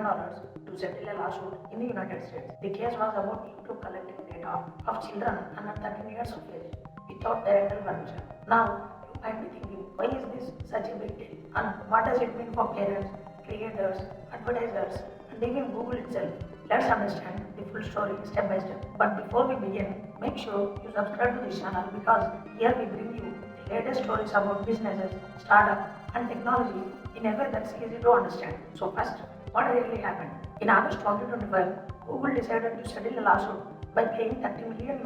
million to settle a lawsuit in the United States. The case was about YouTube collecting data of children under 13 years of age without parental permission. Now, you might be thinking, why is this such a big deal? And what does it mean for parents, creators, advertisers, and even Google itself? Let's understand the full story step by step. But before we begin, make sure you subscribe to this channel because here we bring you the latest stories about businesses, startups, and technology in a way that's easy to understand. So first, what really happened? In August 2025, Google decided to settle a lawsuit by paying $30 million.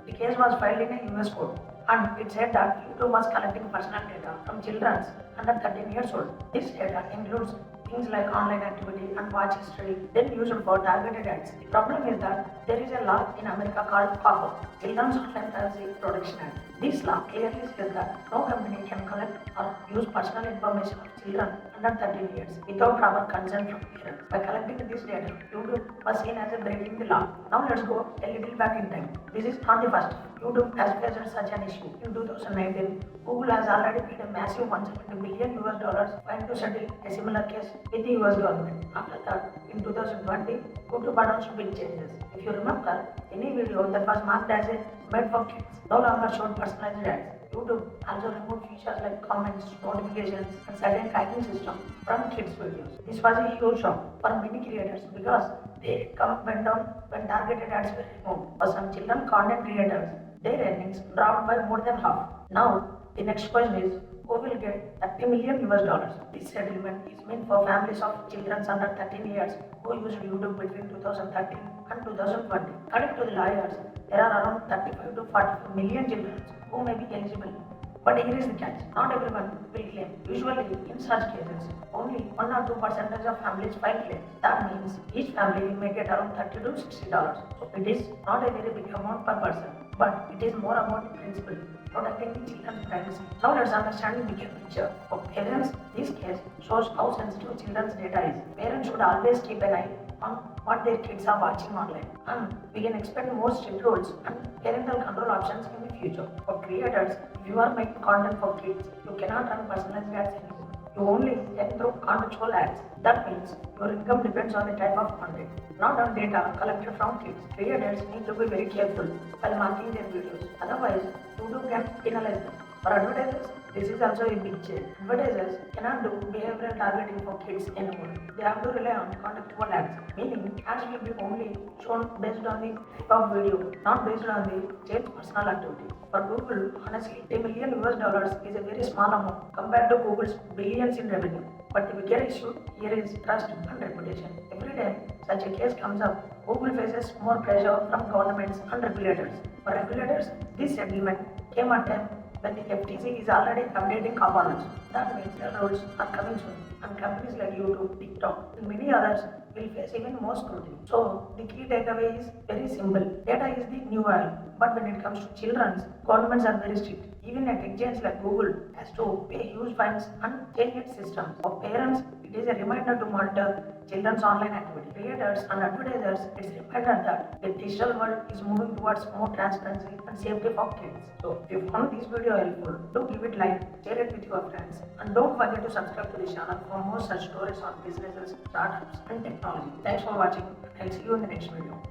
The case was filed in a US court, and it said that YouTube was collecting personal data from children under 13 years old. This data includes things like online activity and watch history, then used for targeted ads. The problem is that there is a law in America called COPPA, Children's Online Privacy Protection Act. This law clearly says that no company can collect or use personal information of children under 13 years without proper consent from parents. By collecting this data, YouTube was seen as a breaking the law. Now let's go a little back in time. This is not the first. YouTube has faced such an issue. In 2019, Google has already paid a massive $170 million fine to settle a similar case with the US government. After that, in 2020, YouTube announced big changes. If you remember, any video that was marked as a made for kids no longer showed personalized ads. YouTube also removed features like comments, notifications, and certain tracking systems from kids' videos. This was a huge shock for many creators because their income went down when targeted ads were removed. For some children content creators, their earnings dropped by more than half. Now, the next question is, who will get $30 million? This settlement is meant for families of children under 13 years who used YouTube between 2013 and 2020. According to the lawyers, there are around 35 to 45 million children who may be eligible. But here is the catch. Not everyone will claim. Usually, in such cases, only 1 or 2% of families file claims. That means each family may get around $30 to $60. So it is not a very big amount per person, but it is more about the principle, protecting the children's privacy. Now let's understand the bigger picture. For parents, this case shows how sensitive children's data is. Parents should always keep an eye on what their kids are watching online, and we can expect more strict rules and parental control options in the future. For creators, if you are making content for kids, you cannot run personalized ads anymore. You only can through contextual ads. That means your income depends on the type of content, not on data collected from kids. Creators need to be very careful while marking their videos. Otherwise, YouTube can penalize them. For advertisers, this is also a big change. Advertisers cannot do behavioral targeting for kids anymore. They have to rely on contextual ads, meaning ads will be only shown based on the type of video, not based on the child's personal activity. For Google, honestly, $10 million is a very small amount compared to Google's billions in revenue. But the bigger issue here is trust and reputation. Every time such a case comes up, Google faces more pressure from governments and regulators. For regulators, this settlement came at a time when the FTC is already updating COPPA rules. That means the rules are coming soon, and companies like YouTube, TikTok, and many others will face even more scrutiny. So the key takeaway is very simple. Data is the new oil, but when it comes to children, governments are very strict. Even a tech giant like Google has to pay huge fines and change its system. For parents, it is a reminder to monitor children's online activity. Creators and advertisers, it's a reminder that the digital world is moving towards more transparency and safety for kids. So if you found this video helpful, do give it a like, share it with your friends, and don't forget to subscribe to the channel for more such stories on businesses, startups, and technology. Thanks for watching, and I'll see you in the next video.